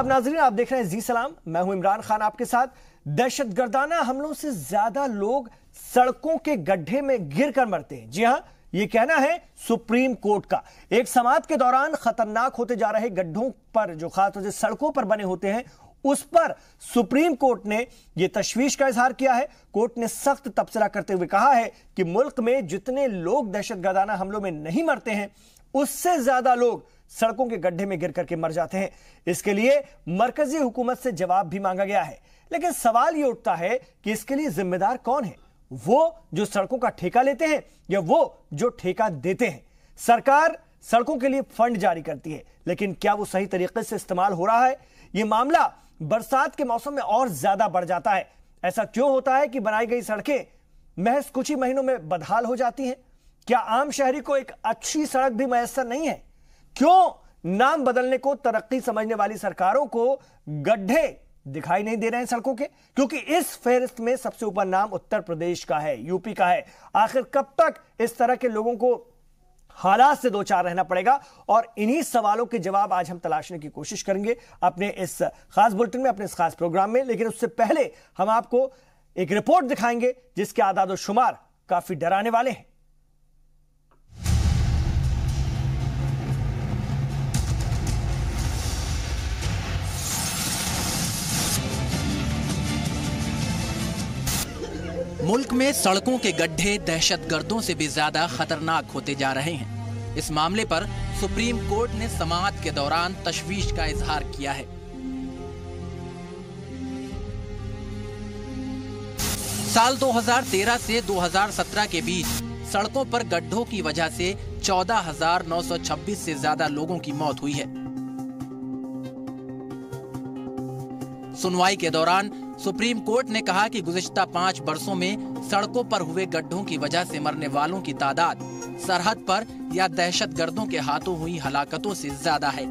नाज़रीन, आप देख रहे हैं जी सलाम। मैं हूं इमरान खान आपके साथ। दहशतगर्दाना हमलों से ज्यादा लोग सड़कों के गड्ढे में गिरकर मरते हैं। जी हां, यह कहना है सुप्रीम कोर्ट का। एक समात के दौरान खतरनाक होते जा रहे गड्ढों पर, जो खासतौर से सड़कों पर बने होते हैं, उस पर सुप्रीम कोर्ट ने यह तशवीश का इजहार किया है। कोर्ट ने सख्त तबसरा करते हुए कहा है कि मुल्क में जितने लोग दहशतगर्दाना हमलों में नहीं मरते हैं, उससे ज्यादा लोग सड़कों के गड्ढे में गिर करके मर जाते हैं। इसके लिए मरकजी हुकूमत से जवाब भी मांगा गया है। लेकिन सवाल यह उठता है कि इसके लिए जिम्मेदार कौन है? वो जो सड़कों का ठेका लेते हैं या वो जो ठेका देते हैं? सरकार सड़कों के लिए फंड जारी करती है, लेकिन क्या वो सही तरीके से इस्तेमाल हो रहा है? यह मामला बरसात के मौसम में और ज्यादा बढ़ जाता है। ऐसा क्यों होता है कि बनाई गई सड़कें महज कुछ ही महीनों में बदहाल हो जाती हैं? क्या आम शहरी को एक अच्छी सड़क भी मैसर नहीं है? क्यों नाम बदलने को तरक्की समझने वाली सरकारों को गड्ढे दिखाई नहीं दे रहे हैं सड़कों के? क्योंकि इस फहरिस्त में सबसे ऊपर नाम उत्तर प्रदेश का है, यूपी का है। आखिर कब तक इस तरह के लोगों को हालात से दो चार रहना पड़ेगा? और इन्हीं सवालों के जवाब आज हम तलाशने की कोशिश करेंगे अपने इस खास बुलेटिन में, अपने इस खास प्रोग्राम में। लेकिन उससे पहले हम आपको एक रिपोर्ट दिखाएंगे जिसके आदाद शुमार काफी डराने वाले हैं। मुल्क में सड़कों के गड्ढे दहशतगर्दों से भी ज्यादा खतरनाक होते जा रहे हैं। इस मामले पर सुप्रीम कोर्ट ने समाअत के दौरान तशवीश का इजहार किया है। साल 2013 से 2017 के बीच सड़कों पर गड्ढों की वजह से 14,926 से ज्यादा लोगों की मौत हुई है। सुनवाई के दौरान सुप्रीम कोर्ट ने कहा कि गुज़िश्ता 5 वर्षों में सड़कों पर हुए गड्ढों की वजह से मरने वालों की तादाद सरहद पर या दहशतगर्दों के हाथों हुई हलाकतों से ज्यादा है।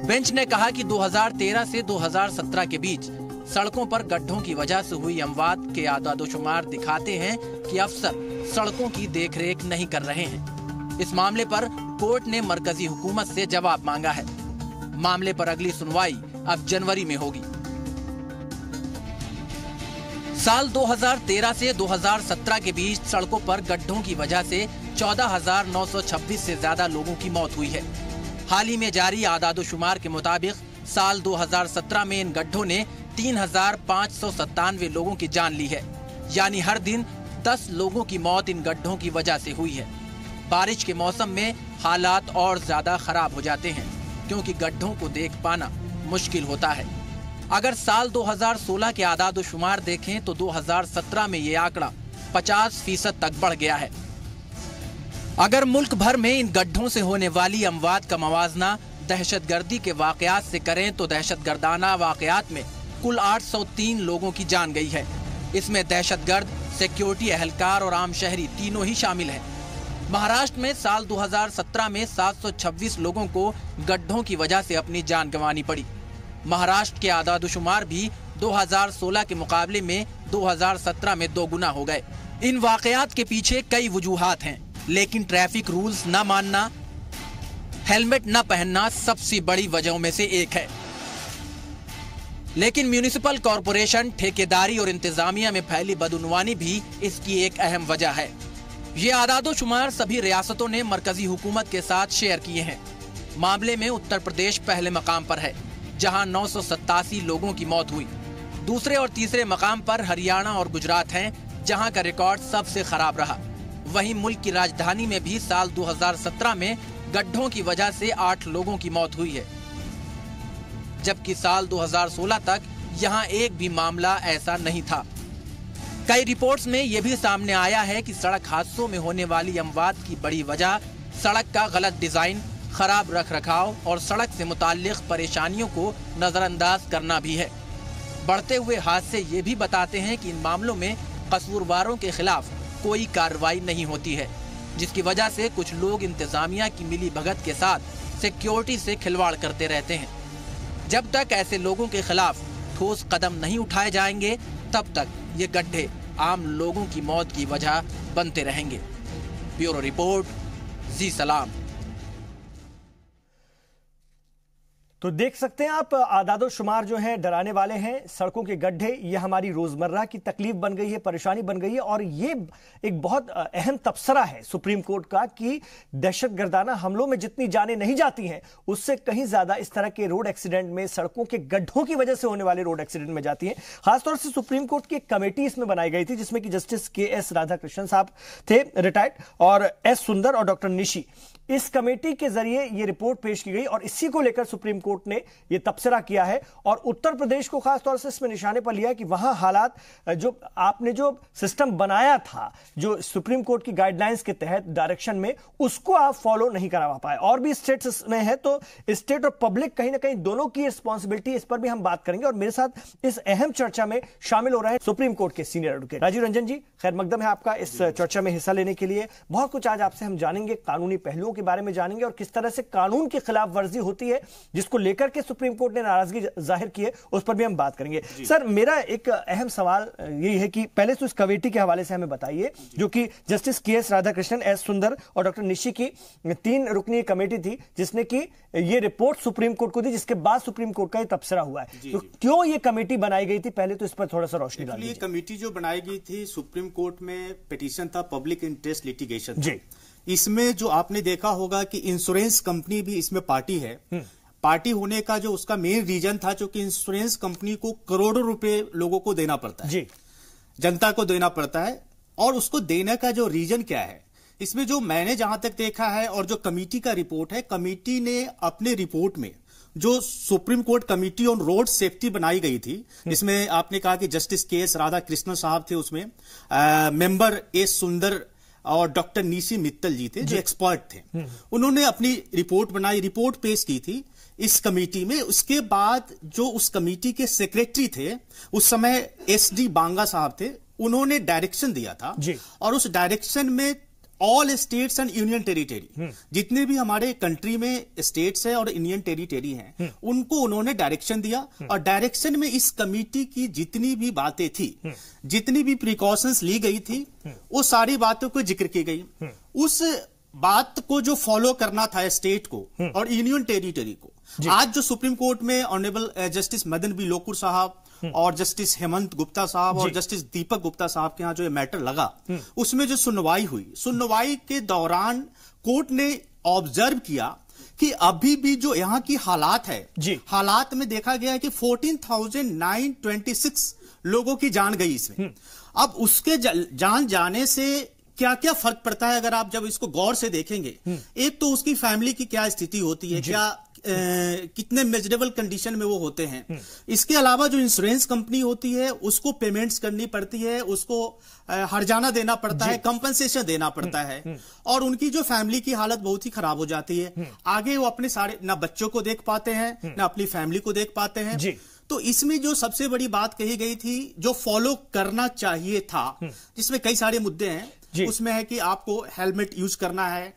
बेंच ने कहा कि 2013 से 2017 के बीच सड़कों पर गड्ढों की वजह से हुई अमवात के आदादोशुमार दिखाते हैं कि अफसर सड़कों की देखरेख नहीं कर रहे हैं। इस मामले पर कोर्ट ने मरकजी हुकूमत से जवाब मांगा है। मामले पर अगली सुनवाई अब जनवरी में होगी। साल 2013 से 2017 के बीच सड़कों पर गड्ढों की वजह से 14,926 से ज्यादा लोगों की मौत हुई है। हाल ही में जारी आदादोशुमार के मुताबिक साल 2017 में इन गड्ढों ने 3,597 लोगों की जान ली है। यानी हर दिन 10 लोगों की मौत इन गड्ढों की वजह से हुई है। बारिश के मौसम में हालात और ज्यादा खराब हो जाते हैं, क्योंकि गड्ढों को देख पाना मुश्किल होता है। अगर साल 2016 के आदादोशुमार देखें तो 2017 में ये आंकड़ा 50% तक बढ़ गया है। अगर मुल्क भर में इन गड्ढों से होने वाली अमवात का मवाजना दहशतगर्दी के वाकयात से करें तो दहशतगर्दाना वाकयात में कुल 803 लोगों की जान गई है। इसमें दहशतगर्द, सिक्योरिटी एहलकार और आम शहरी तीनों ही शामिल हैं। महाराष्ट्र में साल 2017 में 726 लोगों को गड्ढों की वजह से अपनी जान गंवानी पड़ी। महाराष्ट्र के आदादोशुमार भी 2016 के मुकाबले में 2017 में 2 गुना हो गए। इन वाकयात के पीछे कई वजूहात हैं, लेकिन ट्रैफिक रूल्स न मानना, हेलमेट न पहनना सबसे बड़ी वजहों में से एक है। लेकिन म्यूनिसिपल कॉरपोरेशन, ठेकेदारी और इंतजामिया में फैली बदउनवानी भी इसकी एक अहम वजह है। ये आदादोशुमार सभी रियासतों ने मरकजी हुकूमत के साथ शेयर किए हैं। मामले में उत्तर प्रदेश पहले मकाम पर है, जहां 987 लोगों की मौत हुई। दूसरे और तीसरे मकाम पर हरियाणा और गुजरात हैं, जहां का रिकॉर्ड सबसे खराब रहा। वहीं मुल्क की राजधानी में भी साल 2017 में गड्ढों की वजह से 8 लोगों की मौत हुई है, जबकि साल 2016 तक यहां एक भी मामला ऐसा नहीं था। कई रिपोर्ट्स में यह भी सामने आया है कि सड़क हादसों में होने वाली अमवात की बड़ी वजह सड़क का गलत डिजाइन, खराब रखरखाव और सड़क से मुताल्लिक परेशानियों को नजरअंदाज करना भी है। बढ़ते हुए हादसे ये भी बताते हैं कि इन मामलों में कसूरवारों के खिलाफ कोई कार्रवाई नहीं होती है, जिसकी वजह से कुछ लोग इंतजामिया की मिली भगत के साथ सिक्योरिटी से खिलवाड़ करते रहते हैं। जब तक ऐसे लोगों के खिलाफ ठोस कदम नहीं उठाए जाएंगे, तब तक ये गड्ढे आम लोगों की मौत की वजह बनते रहेंगे। ब्यूरो रिपोर्ट, जी सलाम। तो देख सकते हैं आप, आदादो शुमार जो है डराने वाले हैं। सड़कों के गड्ढे ये हमारी रोजमर्रा की तकलीफ बन गई है, परेशानी बन गई है। और ये एक बहुत अहम तबसरा है सुप्रीम कोर्ट का कि दहशतगर्दाना हमलों में जितनी जानें नहीं जाती हैं, उससे कहीं ज्यादा इस तरह के रोड एक्सीडेंट में, सड़कों के गड्ढों की वजह से होने वाले रोड एक्सीडेंट में जाती हैं। खासतौर से सुप्रीम कोर्ट की एक कमेटी इसमें बनाई गई थी, जिसमें कि जस्टिस के.एस. राधाकृष्णन साहब थे रिटायर्ड, और एस. सुंदर और डॉक्टर निशी। इस कमेटी के जरिए यह रिपोर्ट पेश की गई और इसी को लेकर सुप्रीम कोर्ट ने यह तबसरा किया है और उत्तर प्रदेश को खासतौर से इसमें निशाने पर लिया कि वहां हालात, जो आपने जो सिस्टम बनाया था, जो सुप्रीम कोर्ट की गाइडलाइंस के तहत डायरेक्शन में, उसको आप फॉलो नहीं करा पाए। और भी स्टेट्स में है, तो स्टेट और पब्लिक कहीं ना कहीं दोनों की रिस्पॉन्सिबिलिटी, इस पर भी हम बात करेंगे। और मेरे साथ इस अहम चर्चा में शामिल हो रहे हैं सुप्रीम कोर्ट के सीनियर एडवोकेट राजीव रंजन जी। खैर मकदम है आपका इस चर्चा में हिस्सा लेने के लिए। बहुत कुछ आज आपसे हम जानेंगे, कानूनी पहलुओं के बारे में जानेंगे और किस तरह से कानून की खिलाफ वर्जी होती है जिसको लेकर के सुप्रीम कोर्ट ने नाराजगी जाहिर की है, उस पर भी हम बात करेंगे। सर, मेरा एक अहम सवाल यही है कि पहले तो इस कमेटी के हवाले से हमें बताइए, जो कि जस्टिस के.एस. राधाकृष्णन, एस. सुंदर और डॉक्टर निशी की 3 रुकनी कमेटी थी, जिसने की ये रिपोर्ट सुप्रीम कोर्ट को दी, जिसके बाद सुप्रीम कोर्ट का ये तबसरा हुआ है। तो क्यों ये कमेटी बनाई गई थी, पहले तो इस पर थोड़ा सा रोशनी डालिए। ये कमेटी जो बनाई गई थी, सुप्रीम कोर्ट में पिटीशन था, पब्लिक इंटरेस्ट लिटिगेशन जी। इसमें जो आपने देखा होगा कि इंश्योरेंस कंपनी भी इसमें पार्टी है। पार्टी होने का जो उसका मेन रीजन था, क्योंकि इंश्योरेंस कंपनी को करोड़ों रुपए लोगों को देना पड़ता है जी, जनता को देना पड़ता है। और उसको देने का जो रीजन क्या है, इसमें जो मैंने जहां तक देखा है और जो कमेटी का रिपोर्ट है, कमेटी ने अपने रिपोर्ट में जो supreme court committee on road safety बनाई गई थी, इसमें आपने कहा कि जस्टिस के.एस. राधाकृष्णन साहब थे, उसमें मेंबर एस. सुंदर और डॉक्टर निशी मित्तल जी थे, जो एक्सपर्ट थे। उन्होंने अपनी रिपोर्ट बनाई, रिपोर्ट पेश की थी इस कमेटी में। उसके बाद जो उस कमेटी के सेक्रेटरी थे, उस समय एस.डी. बांगा साहब थे, उन्होंने डायरेक्शन दिया था और उस डायरेक्शन में all states and union territory, जितने भी हमारे कंट्री में स्टेट्स है और यूनियन टेरिटरी हैं, उनको उन्होंने डायरेक्शन दिया। और डायरेक्शन में इस कमेटी की जितनी भी बातें थी, जितनी भी प्रिकॉशंस ली गई थी, वो सारी बातों को जिक्र की गई। उस बात को जो फॉलो करना था स्टेट को और यूनियन टेरिटरी को, आज जो सुप्रीम कोर्ट में honourable justice Madan B Lokur साहब और जस्टिस हेमंत गुप्ता साहब और जस्टिस दीपक गुप्ता साहब के यहाँ जो ये मैटर लगा, उसमें जो सुनवाई हुई, सुनवाई के दौरान कोर्ट ने ऑब्जर्व किया कि अभी भी जो यहाँ की हालात है, हालात में देखा गया है कि 14,926 लोगों की जान गई इसमें। अब उसके जान जाने से क्या क्या फर्क पड़ता है, अगर आप जब इसको गौर से देखेंगे, एक तो उसकी फैमिली की क्या स्थिति होती है, क्या कितने मेजरेबल कंडीशन में वो होते हैं। इसके अलावा जो इंश्योरेंस कंपनी होती है, उसको पेमेंट्स करनी पड़ती है, उसको हर्जाना देना पड़ता है, कंपनसेशन देना पड़ता है, और उनकी जो फैमिली की हालत बहुत ही खराब हो जाती है। आगे वो अपने सारे ना बच्चों को देख पाते हैं, ना अपनी फैमिली को देख पाते हैं। तो इसमें जो सबसे बड़ी बात कही गई थी, जो फॉलो करना चाहिए था, जिसमें कई सारे मुद्दे हैं, उसमें है कि आपको हेलमेट यूज करना है,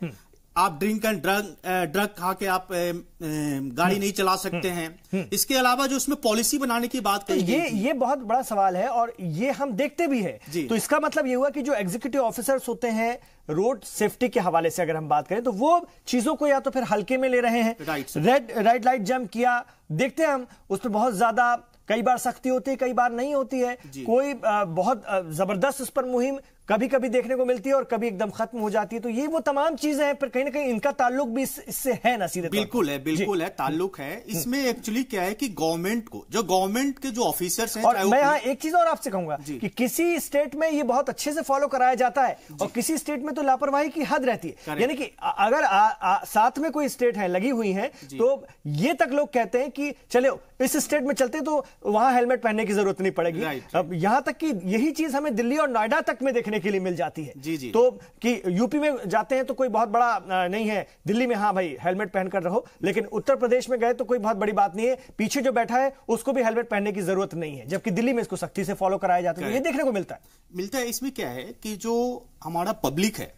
आप ड्रिंक एंड ड्रग खा के आप गाड़ी नहीं चला सकते हैं। इसके अलावा जो उसमें पॉलिसी बनाने की बात कही गई थी, ये बहुत बड़ा सवाल है और ये हम देखते भी हैं। तो इसका मतलब ये हुआ कि जो एग्जीक्यूटिव ऑफिसर्स होते हैं रोड सेफ्टी के हवाले से अगर हम बात करें, तो वो चीजों को या तो फिर हल्के में ले रहे हैं। रेड लाइट जंप किया, देखते हैं हम उस पर बहुत ज्यादा कई बार सख्ती होती है, कई बार नहीं होती है। कोई बहुत जबरदस्त उस पर मुहिम कभी कभी देखने को मिलती है और कभी एकदम खत्म हो जाती है। तो ये वो तमाम चीजें हैं, पर कहीं ना कहीं इनका ताल्लुक भी इससे है ना सीधे। बिल्कुल है, ताल्लुक है। इसमें एक्चुअली क्या है कि गवर्नमेंट को, जो गवर्नमेंट के जो ऑफिसर्स हैं, और मैं यहाँ एक चीज और आपसे कहूंगा कि किसी स्टेट में ये बहुत अच्छे से फॉलो कराया जाता है और किसी स्टेट में तो लापरवाही की हद रहती है। यानी कि अगर साथ में कोई स्टेट है लगी हुई है, तो ये तक लोग कहते हैं कि चलो इस स्टेट में चलते तो वहां हेलमेट पहनने की जरूरत नहीं पड़ेगी। अब यहां तक कि यही चीज हमें दिल्ली और नोएडा तक में देखने के लिए मिल जाती है। तो कि यूपी में जाते हैं तो कोई बहुत बड़ा नहीं है, दिल्ली में हाँ भाई हेलमेट पहनकर रहो, लेकिन उत्तर प्रदेश में गए तो कोई बहुत बड़ी बात नहीं है, पीछे जो बैठा है उसको भी हेलमेट पहनने की जरूरत नहीं है, जबकि दिल्ली में इसको सख्ती से फॉलो कराया जाता है। ये देखने को मिलता है। इसमें क्या है कि जो हमारा पब्लिक है,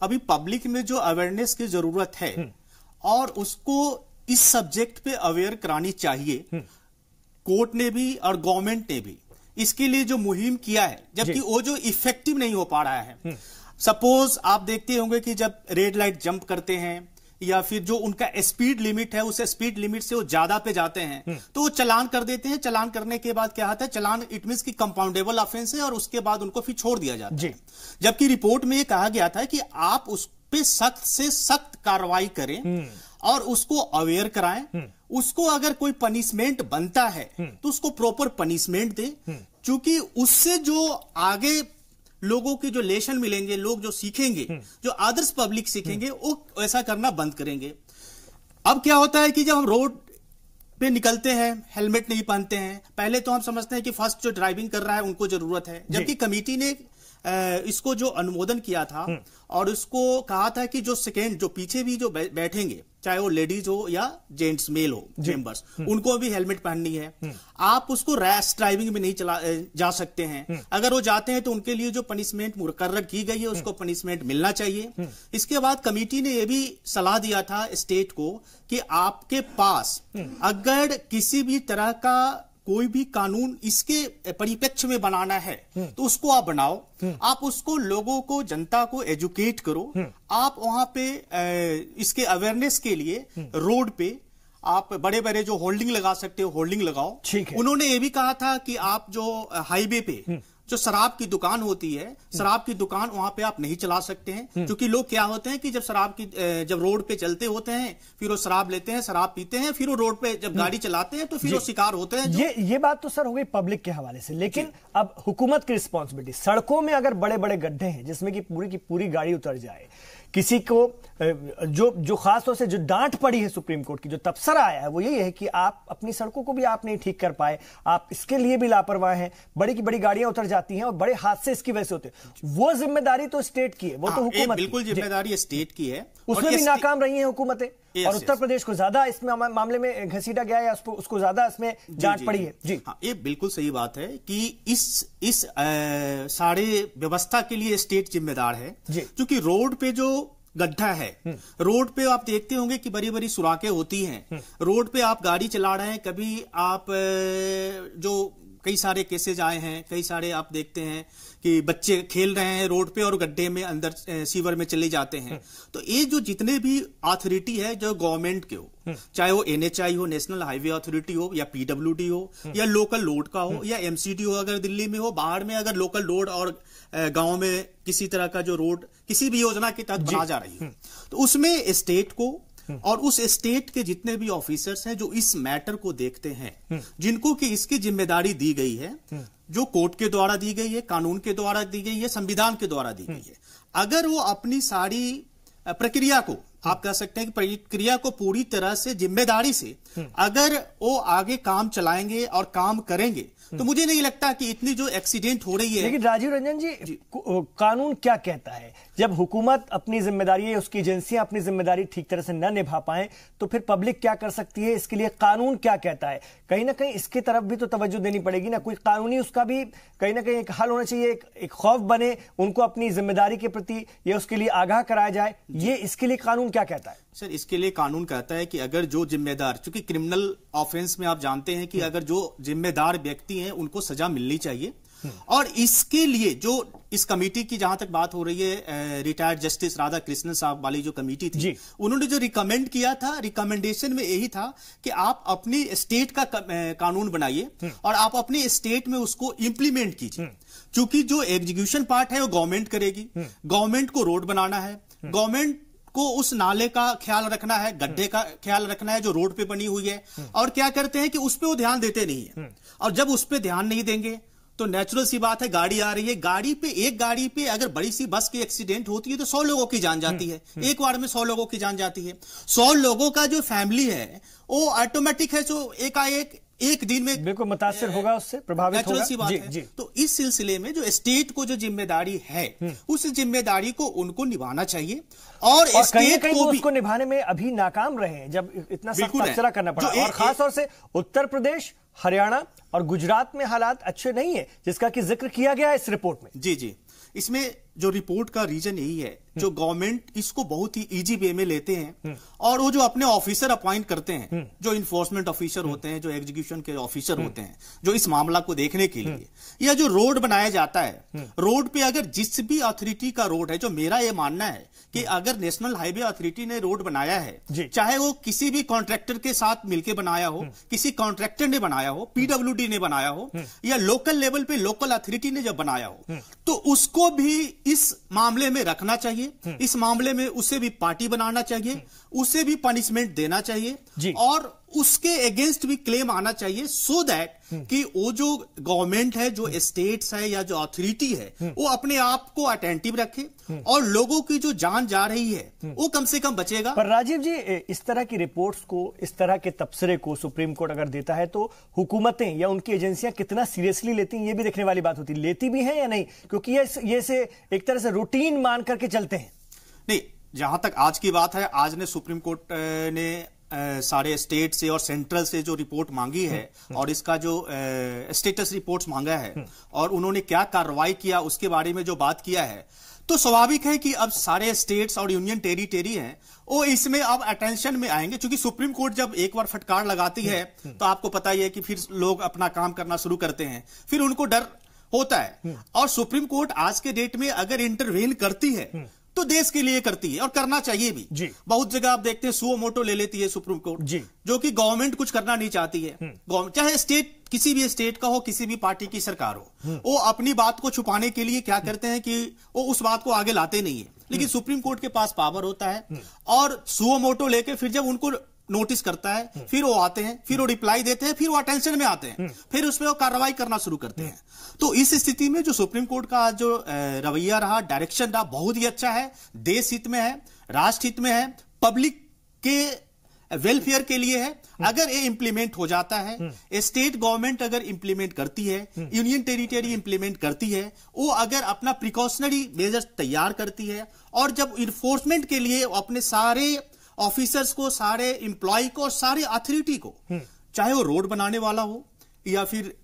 अभी पब्लिक में जो अवेयरनेस की जरूरत है और उसको इस सब्जेक्ट पे अवेयर करानी चाहिए, कोर्ट ने भी और गवर्नमेंट ने भी इसके लिए जो मुहिम किया है, जबकि वो जो इफेक्टिव नहीं हो पा रहा है। सपोज आप देखते होंगे कि जब रेड लाइट जंप करते हैं या फिर जो उनका स्पीड लिमिट है, उस स्पीड लिमिट से वो ज्यादा पे जाते हैं तो वो चालान कर देते हैं। चालान करने के बाद क्या होता है, चालान इट मींस की कंपाउंडेबल ऑफेंस है और उसके बाद उनको फिर छोड़ दिया जाता है। जबकि रिपोर्ट में ये कहा गया था कि आप उस पे सख्त से सख्त कार्रवाई करें और उसको अवेयर कराएं, उसको अगर कोई पनिशमेंट बनता है तो उसको प्रॉपर पनिशमेंट दे, क्योंकि उससे जो आगे लोगों की जो लेसन मिलेंगे, लोग जो सीखेंगे, जो आदर्श पब्लिक सीखेंगे, वो ऐसा करना बंद करेंगे। अब क्या होता है कि जब हम रोड पे निकलते हैं हेलमेट नहीं पहनते हैं, पहले तो हम समझते हैं कि फर्स्ट जो ड्राइविंग कर रहा है उनको जरूरत है, जबकि कमेटी ने इसको जो अनुमोदन किया था और उसको कहा था कि जो सेकेंड जो पीछे भी जो बैठेंगे, चाहे वो लेडीज हो या जेंट्स मेल हो मेंबर्स, उनको भी हेलमेट पहननी है। आप उसको रैश ड्राइविंग में नहीं जा सकते हैं। अगर वो जाते हैं तो उनके लिए जो पनिशमेंट मुकर्रर की गई है उसको पनिशमेंट मिलना चाहिए। इसके बाद कमेटी ने यह भी सलाह दिया था स्टेट को कि आपके पास अगर किसी भी तरह का कोई भी कानून इसके परिप्रेक्ष्य में बनाना है तो उसको आप बनाओ, आप उसको लोगों को, जनता को एजुकेट करो। आप वहां पे इसके अवेयरनेस के लिए रोड पे आप बड़े बड़े जो होल्डिंग लगा सकते हो होल्डिंग लगाओ। उन्होंने ये भी कहा था कि आप जो हाईवे पे जो शराब की दुकान होती है, शराब की दुकान वहां पे आप नहीं चला सकते हैं, क्योंकि लोग क्या होते हैं कि जब रोड पे चलते होते हैं फिर वो शराब लेते हैं, शराब पीते हैं, फिर वो रोड पे जब गाड़ी चलाते हैं तो फिर वो शिकार होते हैं। ये बात तो सर हो गई पब्लिक के हवाले से, लेकिन अब हुकूमत की रिस्पॉन्सिबिलिटी, सड़कों में अगर बड़े बड़े गड्ढे हैं जिसमें की पूरी गाड़ी उतर जाए, किसी को जो खासतौर से जो डांट पड़ी है सुप्रीम कोर्ट की, जो तबसरा आया है वो यही है कि आप अपनी सड़कों को भी आप नहीं ठीक कर पाए, आप इसके लिए भी लापरवाह हैं, बड़ी की बड़ी गाड़ियां उतर जाती हैं और बड़े हादसे इसकी वजह से होते हैं। वो जिम्मेदारी तो स्टेट की है, वो तो हुकूमत, बिल्कुल जिम्मेदारी स्टेट की है, उसमें भी नाकाम रही है हुकूमतें। और उत्तर प्रदेश को ज्यादा इस मामले में घसीटा गया है, उसको ज्यादा इसमें डांट पड़ी है। जी हाँ, ये बिल्कुल सही बात है कि इस सारे व्यवस्था के लिए स्टेट जिम्मेदार है, क्योंकि रोड पे जो गड्ढा है, रोड पे आप देखते होंगे कि बड़ी बड़ी सुराखें होती हैं, रोड पे आप गाड़ी चला रहे हैं, कभी आप जो कई सारे केसेज आए हैं, कई सारे आप देखते हैं कि बच्चे खेल रहे हैं रोड पे और गड्ढे में अंदर सीवर में चले जाते हैं। तो ये जो जितने भी अथॉरिटी है जो गवर्नमेंट के हो, चाहे वो NHI हो, नेशनल हाईवे अथॉरिटी हो, या PWD हो, या लोकल लोड का हो, या MCD हो अगर दिल्ली में हो, बाहर में अगर लोकल लोड और गांव में किसी तरह का जो रोड किसी भी योजना के तहत बना जा रही है, तो उसमें स्टेट को और उस स्टेट के जितने भी ऑफिसर्स हैं जो इस मैटर को देखते हैं, जिनको कि इसकी जिम्मेदारी दी गई है, जो कोर्ट के द्वारा दी गई है, कानून के द्वारा दी गई है, संविधान के द्वारा दी गई है, अगर वो अपनी सारी प्रक्रिया को, आप कह सकते हैं कि प्रक्रिया को पूरी तरह से जिम्मेदारी से अगर वो आगे काम चलाएंगे और काम करेंगे तो मुझे नहीं लगता कि इतनी जो एक्सीडेंट हो रही है। लेकिन राजीव रंजन जी, कानून क्या कहता है? जब हुकूमत अपनी जिम्मेदारी, उसकी एजेंसियां अपनी जिम्मेदारी ठीक तरह से न निभा पाएं तो फिर पब्लिक क्या कर सकती है? इसके लिए कानून क्या कहता है? कहीं ना कहीं इसके तरफ भी तो तवज्जो देनी पड़ेगी ना, कोई कानूनी उसका भी कहीं ना कहीं एक हल होना चाहिए, एक खौफ बने, उनको अपनी जिम्मेदारी के प्रति या उसके लिए आगाह कराया जाए। ये इसके लिए कानून क्या कहता है? सर, इसके लिए कानून कहता है कि अगर जो जिम्मेदार, चूंकि क्रिमिनल ऑफेंस में आप जानते हैं कि अगर जो जिम्मेदार व्यक्ति हैं उनको सजा मिलनी चाहिए, और इसके लिए जो इस कमेटी की जहां तक बात हो रही है, रिटायर्ड जस्टिस राधा कृष्णन साहब वाली जो कमेटी थी, उन्होंने जो रिकमेंड किया था, रिकमेंडेशन में यही था कि आप अपनी स्टेट का कानून बनाइए और आप अपने स्टेट में उसको इंप्लीमेंट कीजिए, क्योंकि जो एग्जीक्यूशन पार्ट है वो गवर्नमेंट करेगी। गवर्नमेंट को रोड बनाना है, गवर्नमेंट को उस नाले का ख्याल रखना है, गड्ढे का ख्याल रखना है जो रोड पे बनी हुई है, और क्या करते हैं कि उस पे वो ध्यान देते नहीं है। और जब उस पे ध्यान नहीं देंगे तो नेचुरल सी बात है, गाड़ी आ रही है, एक गाड़ी पे अगर बड़ी सी बस की एक्सीडेंट होती है तो 100 लोगों की जान जाती है, एक बार में 100 लोगों की जान जाती है। 100 लोगों का जो फैमिली है वो ऑटोमेटिक है, जो एकाएक एक दिन में बिल्कुल मुतासिर होगा, उससे प्रभावित होगा। सी बात है। तो इस सिलसिले में जो स्टेट को जो जिम्मेदारी है उस जिम्मेदारी को उनको निभाना चाहिए, और स्टेट को भी उसको निभाने में अभी नाकाम रहे हैं जब इतना सख्त फैसला करना पड़ा, और खासतौर से उत्तर प्रदेश, हरियाणा और गुजरात में हालात अच्छे नहीं है, जिसका कि जिक्र किया गया है इस रिपोर्ट में। जी, इसमें जो रिपोर्ट का रीजन यही है, जो गवर्नमेंट इसको बहुत ही इजी वे में लेते हैं और वो जो अपने ऑफिसर अपॉइंट करते हैं, जो इन्फोर्समेंट ऑफिसर होते हैं, जो एग्जीक्यूशन के ऑफिसर होते हैं, जो इस मामला को देखने के लिए, या जो रोड बनाया जाता है, रोड पे अगर जिस भी अथॉरिटी का रोड है, जो मेरा ये मानना है कि अगर नेशनल हाईवे अथॉरिटी ने रोड बनाया है, चाहे वो किसी भी कॉन्ट्रैक्टर के साथ मिलकर बनाया हो, किसी कॉन्ट्रैक्टर ने बनाया हो, पीडब्ल्यूडी ने बनाया हो, या लोकल लेवल पे लोकल अथॉरिटी ने जब बनाया हो, तो उसको भी इस मामले में रखना चाहिए। इस मामले में उसे भी पार्टी बनाना चाहिए, उसे भी पनिशमेंट देना चाहिए और उसके अगेंस्ट भी क्लेम आना चाहिए, सो दैट कि वो जो गवर्नमेंट है, जो स्टेट्स है या जो अथॉरिटी है, वो अपने आप को अटेंटिव रखे और लोगों की जो जान जा रही है वो कम से कम बचेगा। पर राजीव जी, इस तरह की रिपोर्ट्स को, इस तरह के तबसरे को सुप्रीम कोर्ट अगर देता है तो हुकूमतें या उनकी एजेंसियां कितना सीरियसली लेती हैं, ये भी देखने वाली बात होती है। लेती भी हैं या नहीं, क्योंकि ये से एक तरह से रूटीन मान करके चलते हैं। नहीं, जहां तक आज की बात है, आज ने सुप्रीम कोर्ट ने सारे स्टेट से और सेंट्रल से जो रिपोर्ट मांगी है और इसका जो स्टेटस रिपोर्ट्स मांगा है और उन्होंने क्या कार्रवाई किया उसके बारे में जो बात किया है, तो स्वाभाविक है कि अब सारे स्टेट्स और यूनियन टेरिटरी हैं वो इसमें अब अटेंशन में आएंगे, क्योंकि सुप्रीम कोर्ट जब एक बार फटकार लगाती है तो आपको पता ही है कि फिर लोग अपना काम करना शुरू करते हैं, फिर उनको डर होता है। और सुप्रीम कोर्ट आज के डेट में अगर इंटरवेन करती है तो देश के लिए करती है और करना चाहिए भी। बहुत जगह आप देखते हैं सुओ मोटो ले लेती है सुप्रीम कोर्ट, जो कि गवर्नमेंट कुछ करना नहीं चाहती है, चाहे स्टेट किसी भी स्टेट का हो, किसी भी पार्टी की सरकार हो, वो अपनी बात को छुपाने के लिए क्या करते हैं कि वो उस बात को आगे लाते नहीं है। लेकिन सुप्रीम कोर्ट के पास पावर होता है और सुओ मोटो लेके फिर जब उनको नोटिस करता है, फिर वो आते हैं, फिर वो रिप्लाई देते हैं, फिर वो अटेंशन में आते हैं, फिर उसमें वो कार्रवाई करना शुरू करते हैं। तो इस स्थिति में जो सुप्रीम कोर्ट का जो रवैया रहा, डायरेक्शन रहा, बहुत ही अच्छा है, देश हित में है, राष्ट्र हित में है, पब्लिक के वेलफेयर के लिए है। अगर ये इंप्लीमेंट हो जाता है, स्टेट गवर्नमेंट अगर इंप्लीमेंट करती है, यूनियन टेरिटरी इंप्लीमेंट करती है, वो अगर अपना प्रिकॉशनरी मेजर्स तैयार करती है और जब इन्फोर्समेंट के लिए अपने सारे ऑफिसर्स को, सारे एम्प्लॉय को और सारे अथॉरिटी को, चाहे वो रोड बनाने वाला हो या फिर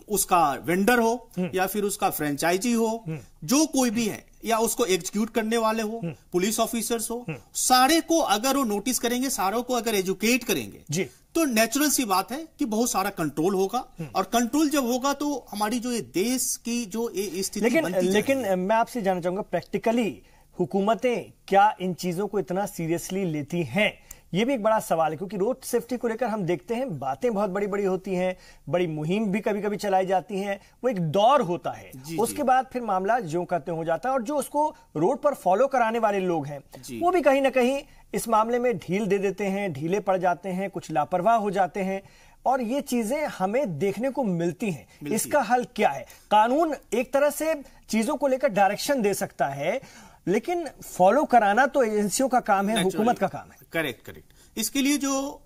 उसका वेंडर हो या फिर उसका फ्रेंचाइजी हो, जो कोई भी है, या उसको एग्जीक्यूट करने वाले हो, पुलिस ऑफिसर्स हो, सारे को अगर वो नोटिस करेंगे, सारों को अगर एजुकेट करेंगे तो नेचुरल सी बात है कि बहुत सारा कंट्रोल होगा। और कंट्रोल जब होगा तो हमारी जो ये देश की जो स्थिति लेकिन मैं आपसे जानना चाहूंगा, प्रैक्टिकली हुकूमतें क्या इन चीजों को इतना सीरियसली लेती हैं? ये भी एक बड़ा सवाल है, क्योंकि रोड सेफ्टी को लेकर हम देखते हैं बातें बहुत बड़ी बड़ी होती हैं, बड़ी मुहिम भी कभी कभी चलाई जाती हैं, वो एक दौर होता है, उसके बाद फिर मामला ज्यों का त्यों हो जाता है और जो उसको रोड पर फॉलो कराने वाले लोग हैं वो भी कहीं ना कहीं इस मामले में ढील दे देते हैं, ढीले पड़ जाते हैं, कुछ लापरवाह हो जाते हैं और ये चीजें हमें देखने को मिलती हैं। इसका हल क्या है? कानून एक तरह से चीजों को लेकर डायरेक्शन दे सकता है, लेकिन फॉलो कराना तो एजेंसियों का काम है, हुकूमत का काम है। करेक्ट। इसके लिए जो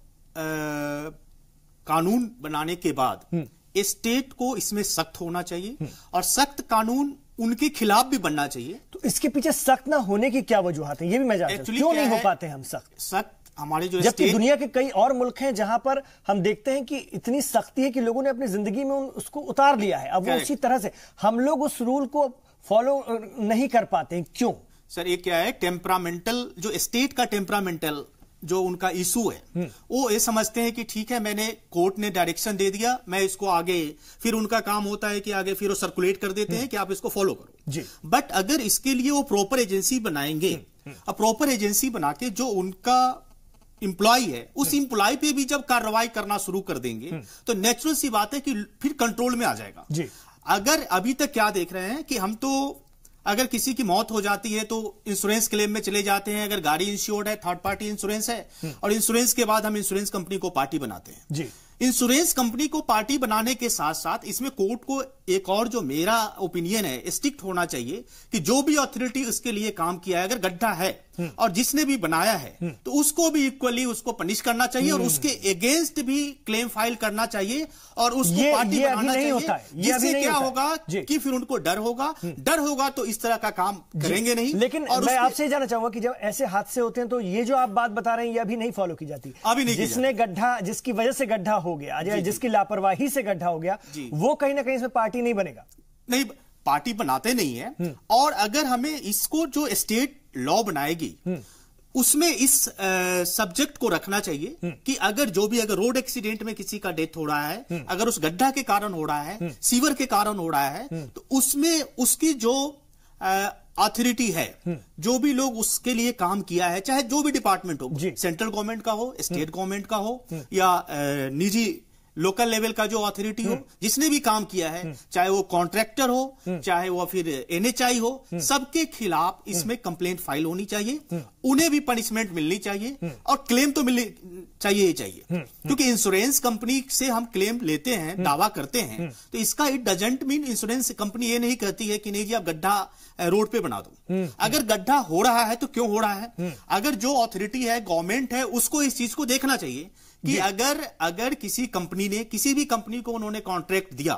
कानून बनाने के बाद स्टेट को इसमें सख्त होना चाहिए और सख्त कानून उनके खिलाफ भी बनना चाहिए। तो इसके पीछे सख्त ना होने की क्या वजूहत है, ये भी मैं जानता हूं, क्यों नहीं हो पाते हम सख्त? हमारे जो जबकि दुनिया के कई और मुल्क हैं जहां पर हम देखते हैं कि इतनी सख्ती है कि लोगों ने अपनी जिंदगी में उसको उतार लिया है, अब वो उसी तरह से हम लोग उस रूल को फॉलो नहीं कर पाते। क्यों सर? ये क्या है, टेम्परामेंटल, जो स्टेट का टेम्परामेंटल जो उनका इशू है, वो ये समझते हैं कि ठीक है, मैंने कोर्ट ने डायरेक्शन दे दिया, मैं इसको आगे, फिर उनका काम होता है कि आगे फिर वो सर्कुलेट कर देते हैं कि आप इसको फॉलो करो। बट अगर इसके लिए वो प्रॉपर एजेंसी बनाएंगे, अब प्रॉपर एजेंसी बना के जो उनका इंप्लॉय है, उस इंप्लॉय पे भी जब कार्रवाई करना शुरू कर देंगे तो नेचुरल सी बात है कि फिर कंट्रोल में आ जाएगा। अगर अभी तक क्या देख रहे हैं कि हम तो अगर किसी की मौत हो जाती है तो इंश्योरेंस क्लेम में चले जाते हैं, अगर गाड़ी इंश्योर्ड है, थर्ड पार्टी इंश्योरेंस है, और इंश्योरेंस के बाद हम इंश्योरेंस कंपनी को पार्टी बनाते हैं। इंश्योरेंस कंपनी को पार्टी बनाने के साथ साथ इसमें कोर्ट को एक और जो मेरा ओपिनियन है, स्ट्रिक्ट होना चाहिए कि जो भी अथॉरिटी उसके लिए काम किया है, अगर गड्ढा है और जिसने भी बनाया है तो उसको भी इक्वली उसको पनिश करना चाहिए और उसके अगेंस्ट भी क्लेम फाइल करना चाहिए और उसको पार्टी बनाना चाहिए। जिससे क्या होगा कि फिर उनको डर होगा तो इस तरह का काम करेंगे नहीं। लेकिन मैं आपसे जानना चाहूंगा कि जब ऐसे हादसे होते हैं तो ये जो आप बात बता रहे हैं ये अभी नहीं फॉलो की जाती, अभी नहीं। जिसने गड्ढा, जिसकी वजह से गड्ढा हो गया, जिसकी लापरवाही से गड्ढा हो गया, वो कहीं ना कहीं इसमें पार्टी नहीं बनेगा। नहीं, पार्टी बनाते नहीं है, और अगर हमें इसको जो स्टेट लॉ बनाएगी उसमें इस सब्जेक्ट को रखना चाहिए कि अगर रोड एक्सीडेंट में किसी का डेथ हो रहा है, अगर उस गड्ढा के कारण हो रहा है, सीवर के कारण हो रहा है, तो उसमें उसकी जो अथॉरिटी है, जो भी लोग उसके लिए काम किया है, चाहे जो भी डिपार्टमेंट हो, सेंट्रल गवर्नमेंट का हो, स्टेट गवर्नमेंट का हो, या निजी लोकल लेवल का जो अथॉरिटी हो, जिसने भी काम किया है, चाहे वो कॉन्ट्रैक्टर हो, चाहे वो फिर एनएचआई हो, सबके खिलाफ इसमें कंप्लेंट फाइल होनी चाहिए, उन्हें भी पनिशमेंट मिलनी चाहिए, और क्लेम तो मिलनी चाहिए ही चाहिए, क्योंकि इंश्योरेंस कंपनी से हम क्लेम लेते हैं, दावा करते हैं, तो इसका it doesn't mean insurance company ये नहीं कहती है कि नहीं जी आप गड्ढा रोड पे बना दो। अगर गड्ढा हो रहा है तो क्यों हो रहा है, अगर जो अथॉरिटी है, गवर्नमेंट है, उसको इस चीज को देखना चाहिए कि अगर किसी कंपनी ने, किसी भी कंपनी को उन्होंने कॉन्ट्रैक्ट दिया,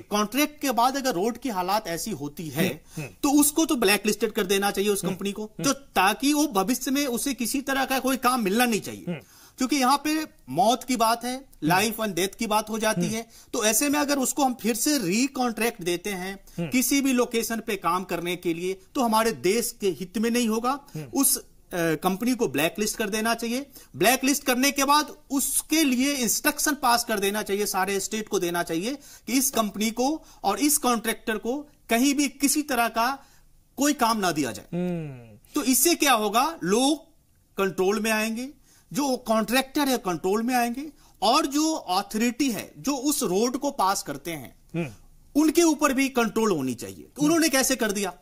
कॉन्ट्रैक्ट के बाद अगर रोड की हालात ऐसी होती है तो उसको तो ब्लैक लिस्टेड कर देना चाहिए उस कंपनी को, तो ताकि वो भविष्य में उसे किसी तरह का कोई काम मिलना नहीं चाहिए, क्योंकि यहां पे मौत की बात है, लाइफ एंड डेथ की बात हो जाती है। तो ऐसे में अगर उसको हम फिर से रीकॉन्ट्रैक्ट देते हैं किसी भी लोकेशन पे काम करने के लिए, तो हमारे देश के हित में नहीं होगा। उस कंपनी को ब्लैक लिस्ट कर देना चाहिए। ब्लैक लिस्ट करने के बाद उसके लिए इंस्ट्रक्शन पास कर देना चाहिए, सारे स्टेट को देना चाहिए कि इस कंपनी को और इस कॉन्ट्रैक्टर को कहीं भी किसी तरह का कोई काम ना दिया जाए। तो इससे क्या होगा, लोग कंट्रोल में आएंगे, जो कॉन्ट्रैक्टर है कंट्रोल में आएंगे, और जो अथॉरिटी है जो उस रोड को पास करते हैं उनके ऊपर भी कंट्रोल होनी चाहिए। तो उन्होंने कैसे कर दिया,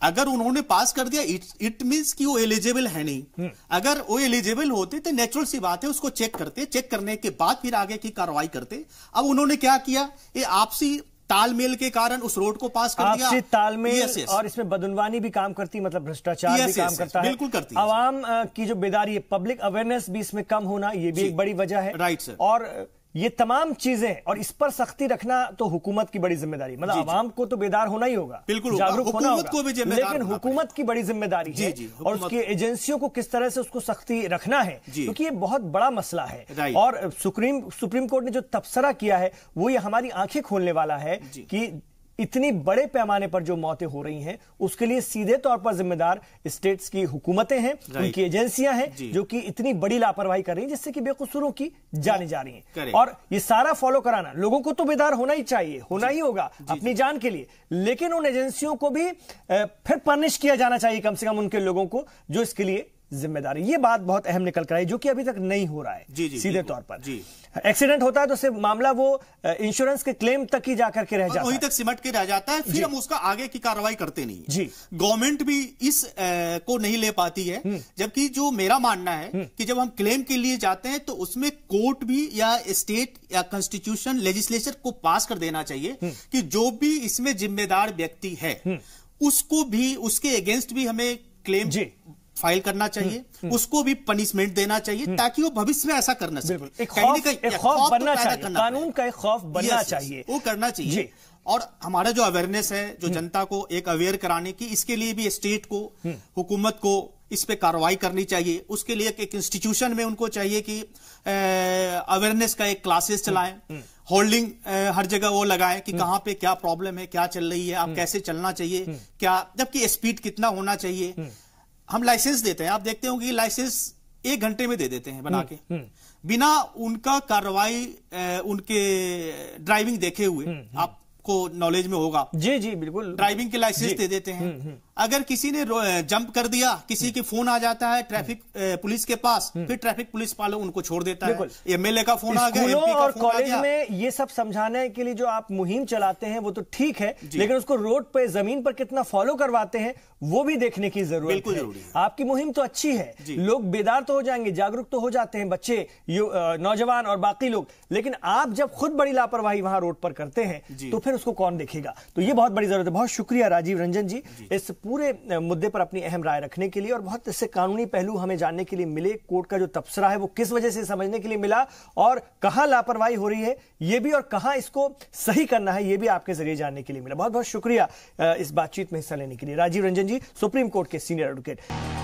अगर उन्होंने पास कर दिया इट मींस कि वो एलिजिबल है नहीं। अगर वो एलिजिबल होते तो नेचुरल सी बात है, उसको चेक करते, चेक करने के बाद फिर आगे की कार्रवाई करते। अब उन्होंने क्या किया, ये आपसी तालमेल के कारण उस रोड को पास कर दिया। आपसी तालमेल, और इसमें बदउनवानी भी काम करती, मतलब भ्रष्टाचार भी काम करता है, बिल्कुल करती है। आवाम की जो बेदारी है, पब्लिक अवेयरनेस भी इसमें कम होना, ये भी एक बड़ी वजह है। Right sir. और ये तमाम चीजें, और इस पर सख्ती रखना तो हुकूमत की बड़ी जिम्मेदारी, मतलब आवाम को तो बेदार होना ही होगा, बिल्कुल जागरूक होना होगा, को भी जिम्मेदार, लेकिन हुकूमत की बड़ी जिम्मेदारी है, और उसकी एजेंसियों को किस तरह से उसको सख्ती रखना है, क्योंकि ये बहुत बड़ा मसला है। और सुप्रीम कोर्ट ने जो तबसरा किया है वो ये हमारी आंखें खोलने वाला है कि इतनी बड़े पैमाने पर जो मौतें हो रही हैं उसके लिए सीधे तौर पर जिम्मेदार स्टेट्स की हुकूमतें हैं, उनकी एजेंसियां हैं जो कि इतनी बड़ी लापरवाही कर रही हैं, जिससे कि बेकसूरों की जाने जा रही हैं। और ये सारा फॉलो कराना, लोगों को तो बेदार होना ही चाहिए, होना ही होगा अपनी जान के लिए, लेकिन उन एजेंसियों को भी फिर पनिश किया जाना चाहिए, कम से कम उनके लोगों को जो इसके लिए जिम्मेदारी। ये बात बहुत अहम निकल कर आई, जो कि अभी तक नहीं हो रहा है सीधे तौर पर। एक्सीडेंट होता है तो सिर्फ मामला वो इंश्योरेंस के क्लेम तक ही जाकर के रह जाता है, वहीं तक सिमट के रह जाता है, फिर हम उसका आगे की कार्रवाई करते नहीं है। गवर्नमेंट भी इस को नहीं ले पाती है, जबकि जो मेरा मानना है कि जब हम क्लेम के लिए जाते हैं तो उसमें कोर्ट भी या स्टेट या कॉन्स्टिट्यूशन लेजिस्लेचर को पास कर देना चाहिए कि जो भी इसमें जिम्मेदार व्यक्ति है उसको भी, उसके अगेंस्ट भी हमें क्लेम फाइल करना चाहिए, उसको भी पनिशमेंट देना चाहिए, ताकि वो भविष्य में ऐसा करना चाहिए। एक खौफ बनना चाहिए, कानून का एक खौफ बनना चाहिए, वो करना चाहिए। और हमारा जो अवेयरनेस है, जो जनता को एक अवेयर कराने की, इसके लिए भी स्टेट को, हुकूमत को इस पे कार्रवाई करनी चाहिए। उसके लिए एक इंस्टीट्यूशन में उनको चाहिए कि अवेयरनेस का एक क्लासेस चलाएं, होल्डिंग हर जगह वो लगाएं कि कहां पे क्या प्रॉब्लम है, क्या चल रही है, आप कैसे चलना चाहिए, क्या, जबकि स्पीड कितना होना चाहिए। हम लाइसेंस देते हैं, आप देखते होंगे कि लाइसेंस 1 घंटे में दे देते हैं बना के, बिना उनका कार्रवाई, उनके ड्राइविंग देखे हुए। आपको नॉलेज में होगा, जी बिल्कुल, ड्राइविंग के लाइसेंस दे देते हैं। अगर किसी ने जंप कर दिया, किसी के फोन आ जाता है ट्रैफिक पुलिस के पास, फिर ट्रैफिक पुलिस वाले उनको छोड़ देता है। एमएलए का फोन आ गया, एमपी का और कॉलेज में ये सब समझाने के लिए जो आप मुहिम चलाते हैं वो तो ठीक है, लेकिन उसको रोड पे, जमीन पर कितना फॉलो करवाते हैं वो भी देखने की जरूरत है। आपकी मुहिम तो अच्छी है, लोग बेदार तो हो जाएंगे, जागरूक तो हो जाते हैं बच्चे, नौजवान और बाकी लोग, लेकिन आप जब खुद बड़ी लापरवाही वहां रोड पर करते हैं तो फिर उसको कौन देखेगा। तो ये बहुत बड़ी जरूरत है। बहुत शुक्रिया राजीव रंजन जी इस पूरे मुद्दे पर अपनी अहम राय रखने के लिए, और बहुत इससे कानूनी पहलू हमें जानने के लिए मिले। कोर्ट का जो तबसरा है वो किस वजह से समझने के लिए मिला, और कहां लापरवाही हो रही है ये भी, और कहां इसको सही करना है ये भी आपके जरिए जानने के लिए मिला। बहुत बहुत शुक्रिया इस बातचीत में हिस्सा लेने के लिए राजीव रंजन जी, सुप्रीम कोर्ट के सीनियर एडवोकेट।